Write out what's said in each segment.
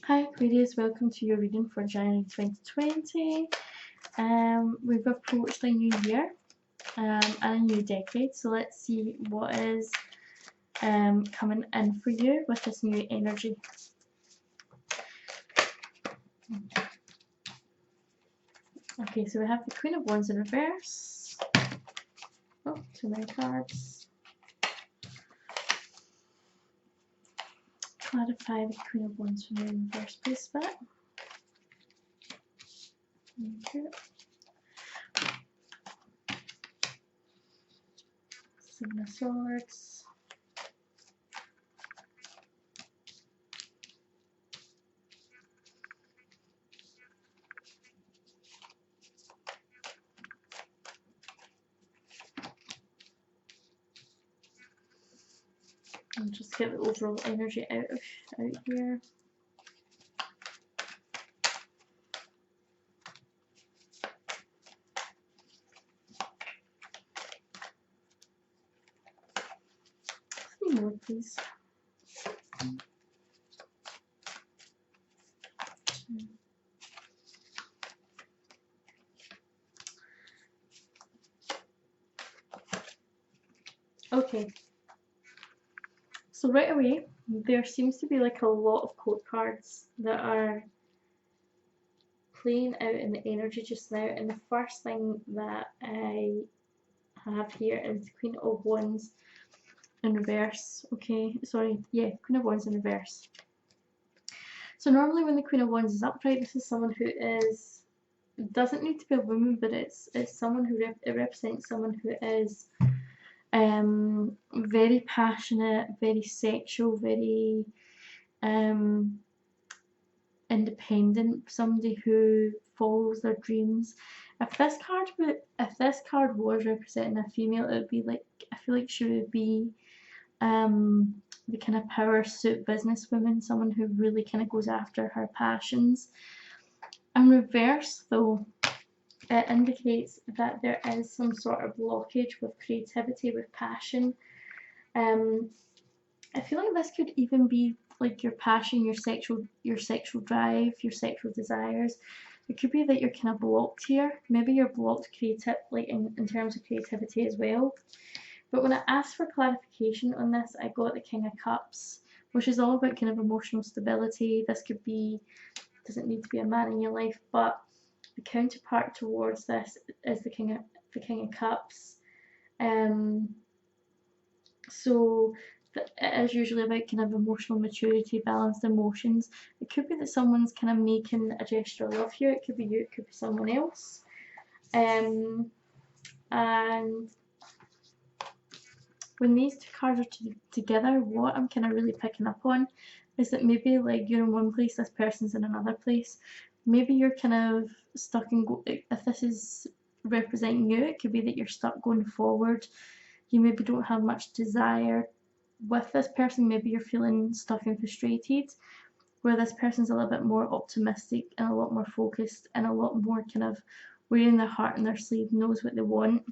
Hi Aquarius, welcome to your reading for January 2020. We've approached a new year and a new decade, so let's see what is coming in for you with this new energy. Okay, so we have the Queen of Wands in reverse. Oh, too many cards. Clarify the Queen of Wands for me in reverse, please, Spirit. Thank you. Seven of Swords. And just get the overall energy out here. Three more, please. Okay. So right away, there seems to be like a lot of court cards that are playing out in the energy just now, and the first thing that I have here is the Queen of Wands in reverse. Okay, sorry, yeah, Queen of Wands in reverse. So normally when the Queen of Wands is upright, this is someone who doesn't need to be a woman, but it's someone who it represents someone who is very passionate, very sexual, very independent, somebody who follows their dreams. If this card was representing a female, it would be like, I feel like she would be the kind of power suit businesswoman, someone who really kind of goes after her passions. In reverse though, it indicates that there is some sort of blockage with creativity, with passion. I feel like this could even be like your passion, your sexual drive, your sexual desires. It could be that you're kind of blocked here. Maybe you're blocked like in terms of creativity as well. But when I asked for clarification on this, I got the King of Cups, which is all about kind of emotional stability. This could be, doesn't need to be a man in your life, but the counterpart towards this is the King of Cups. So it is usually about kind of emotional maturity, balanced emotions. It could be that someone's kind of making a gesture of love here. It could be you, it could be someone else. And when these two cards are together, what I'm kind of really picking up on is that maybe like you're in one place, this person's in another place. Maybe you're kind of stuck in, if this is representing you, it could be that you're stuck going forward. You maybe don't have much desire with this person. Maybe you're feeling stuck and frustrated, where this person's a little bit more optimistic and a lot more focused and a lot more kind of wearing their heart on their sleeve, knows what they want.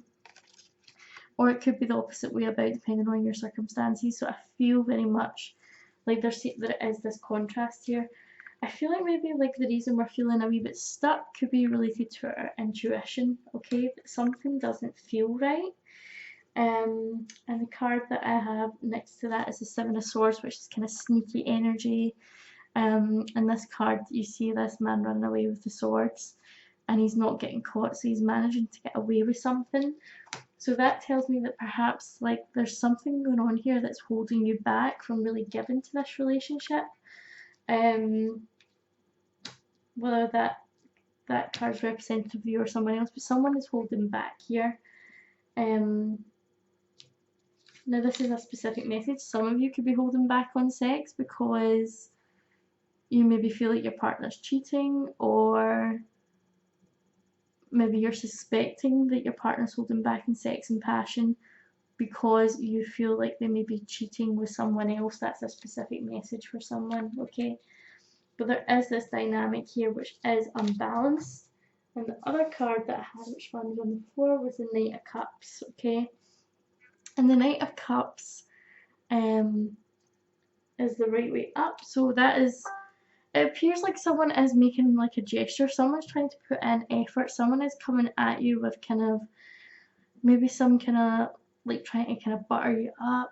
Or it could be the opposite way about, depending on your circumstances. So I feel very much like there is this contrast here. I feel like maybe like the reason we're feeling a wee bit stuck could be related to our intuition, okay? But something doesn't feel right. And the card that I have next to that is the Seven of Swords, which is kind of sneaky energy. And this card, you see this man running away with the swords, and he's not getting caught, so he's managing to get away with something. So that tells me that perhaps like there's something going on here that's holding you back from really giving to this relationship. Whether that card's representative of you or someone else, but someone is holding back here. Now this is a specific message. Some of you could be holding back on sex because you maybe feel like your partner's cheating, or maybe you're suspecting that your partner's holding back in sex and passion because you feel like they may be cheating with someone else. That's a specific message for someone, okay? But there is this dynamic here which is unbalanced. And the other card that I had, which landed on the floor, was the Knight of Cups, okay? And the Knight of Cups is the right way up. So that is It appears like someone is making like a gesture, someone's trying to put in effort, someone is coming at you with kind of maybe some kind of like trying to kind of butter you up,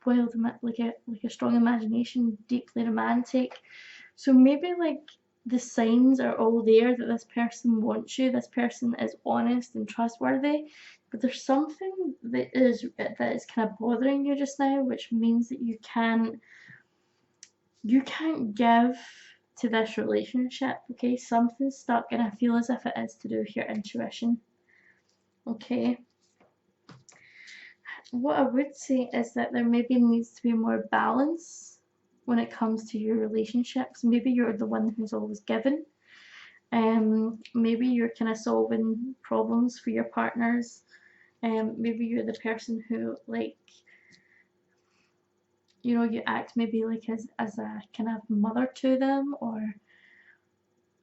wild, like a strong imagination, deeply romantic. So maybe like the signs are all there that this person wants you, this person is honest and trustworthy, but there's something that is kind of bothering you just now, which means that you can't give to this relationship. Okay, something's stuck, and I feel as if it is to do with your intuition. Okay, what I would say is that there maybe needs to be more balance when it comes to your relationships. Maybe you're the one who's always given. Maybe you're kind of solving problems for your partners. Maybe you're the person who, like, you act maybe like as a kind of mother to them, or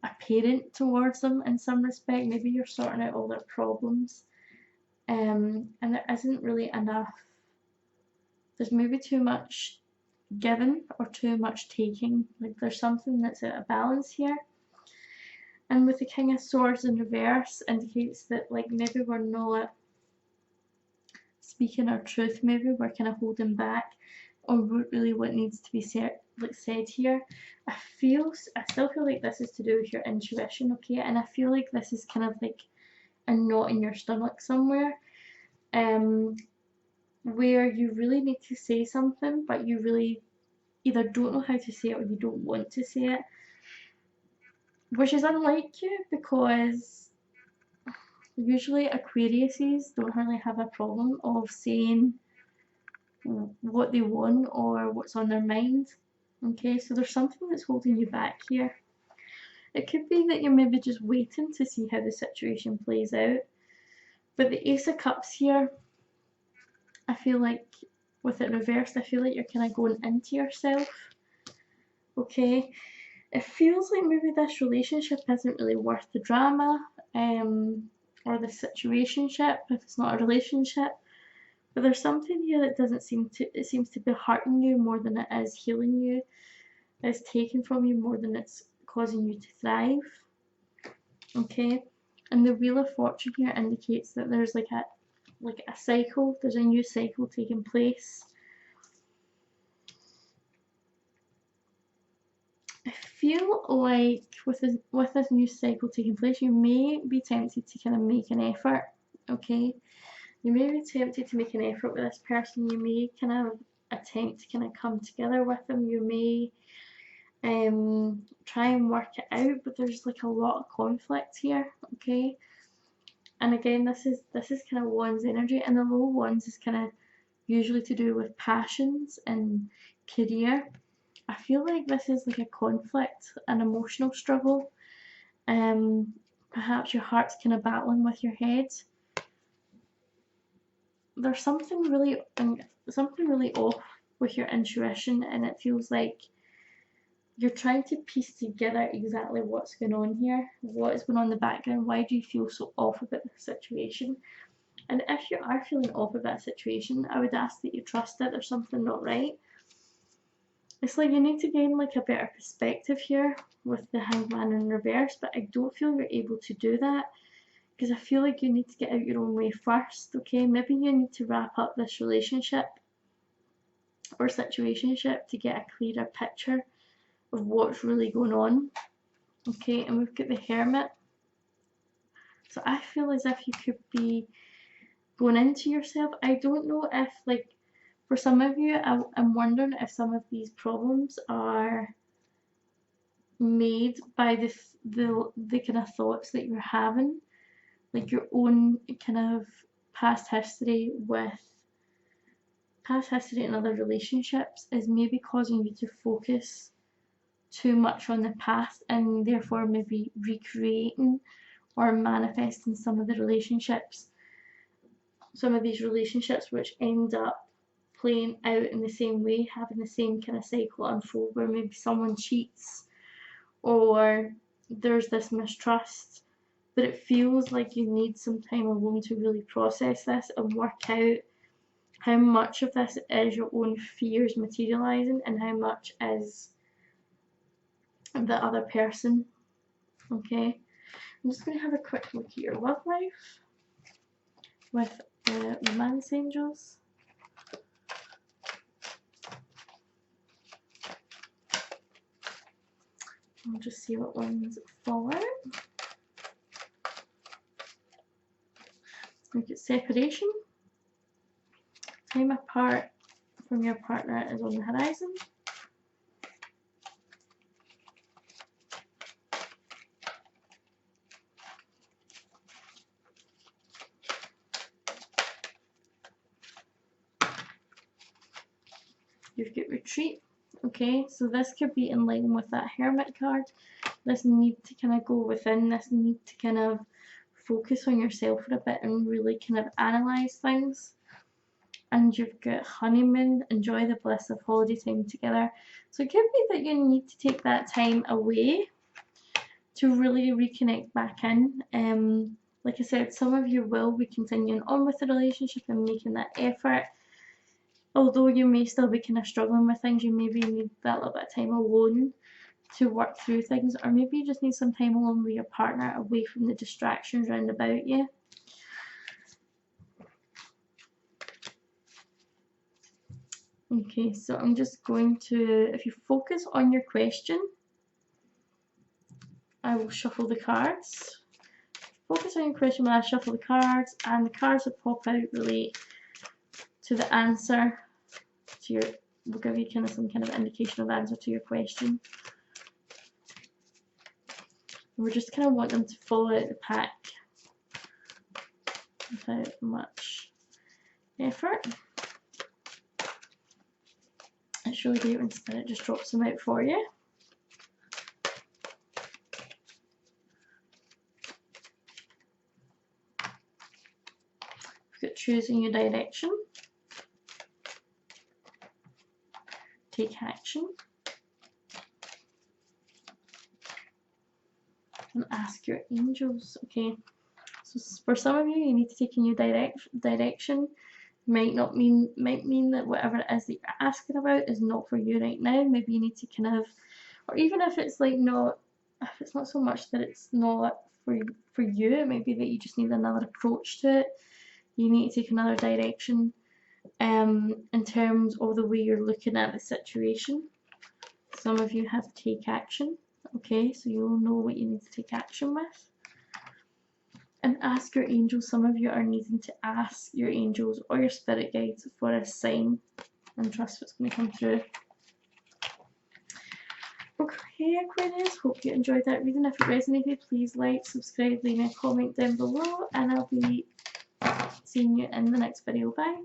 a parent towards them in some respect. Maybe you're sorting out all their problems. And there isn't really enough. There's maybe too much given or too much taking. Like there's something that's out of balance here. And with the King of Swords in reverse indicates that like maybe we're not speaking our truth, maybe we're kind of holding back on really what needs to be said here. I still feel like this is to do with your intuition, okay? And I feel like this is kind of like a knot in your stomach somewhere, where you really need to say something, but you really either don't know how to say it or you don't want to say it, which is unlike you, because usually Aquariuses don't really have a problem of saying what they want or what's on their mind. Okay, so there's something that's holding you back here. It could be that you're maybe just waiting to see how the situation plays out. But the Ace of Cups here, I feel like with it reversed, I feel like you're kind of going into yourself. Okay, it feels like maybe this relationship isn't really worth the drama, or the situationship if it's not a relationship. But there's something here that it seems to be hurting you more than it is healing you. It's taking from you more than it's causing you to thrive. Okay, and the Wheel of Fortune here indicates that there's like a cycle. There's a new cycle taking place. I feel like with this new cycle taking place, you may be tempted to kind of make an effort. Okay, you may be tempted to make an effort with this person. You may kind of attempt to kind of come together with them. You may try and work it out, but there's like a lot of conflict here. Okay, and again, this is kind of Wands energy, and the low Wands is kind of usually to do with passions and career. I feel like this is like a conflict, an emotional struggle. Perhaps your heart's kind of battling with your head. There's something really off with your intuition, and it feels like you're trying to piece together exactly what's going on here, what is going on in the background. Why do you feel so off about the situation? And if you are feeling off about a situation, I would ask that you trust it. There's something not right. It's like you need to gain like a better perspective here with the Hangman in reverse, but I don't feel you're able to do that, because I feel like you need to get out your own way first. Okay, maybe you need to wrap up this relationship or situationship to get a clearer picture of what's really going on. Okay, and we've got the Hermit. So I feel as if you could be going into yourself. I don't know if, like, for some of you, I'm wondering if some of these problems are made by the kind of thoughts that you're having, like your own kind of past history in other relationships is maybe causing you to focus too much on the past, and therefore maybe recreating or manifesting some of these relationships which end up playing out in the same way, having the same kind of cycle unfold, where maybe someone cheats or there's this mistrust. But it feels like you need some time alone to really process this and work out how much of this is your own fears materializing and how much is the other person. Okay, I'm just going to have a quick look at your love life with the romance angels. I'll just see what ones fall out. Look at separation. Time apart from your partner is on the horizon. You've got retreat. Okay, so this could be in line with that hermit card. This need to kind of go within, this need to kind of focus on yourself for a bit and really kind of analyse things. And you've got honeymoon, enjoy the bliss of holiday time together. So it could be that you need to take that time away to really reconnect back in. Like I said, some of you will be continuing on with the relationship and making that effort. Although you may still be kind of struggling with things, you maybe need that little bit of time alone to work through things, or maybe you just need some time alone with your partner, away from the distractions around about you. Okay, so I'm just going to, if you focus on your question, I will shuffle the cards. Focus on your question while I shuffle the cards, and the cards that pop out relate to the answer to your, will give you kind of some kind of indication of the answer to your question. We're just kind of want them to fall out the pack without much effort. It's really great when Spirit just drops them out for you. We've got choosing your direction, take action, and ask your angels. Okay, so for some of you, you need to take a new direction. Might mean that whatever it is that you're asking about is not for you right now. Maybe you need to kind of, or even if it's like not, if it's not so much that it's not for you, it might be that you just need another approach to it. You need to take another direction in terms of the way you're looking at the situation. Some of you have take action. Okay, so you'll know what you need to take action with. And ask your angels. Some of you are needing to ask your angels or your spirit guides for a sign, and trust what's going to come through. Okay, Aquarius, hope you enjoyed that reading. If it resonated, please like, subscribe, leave me a comment down below, and I'll be seeing you in the next video. Bye.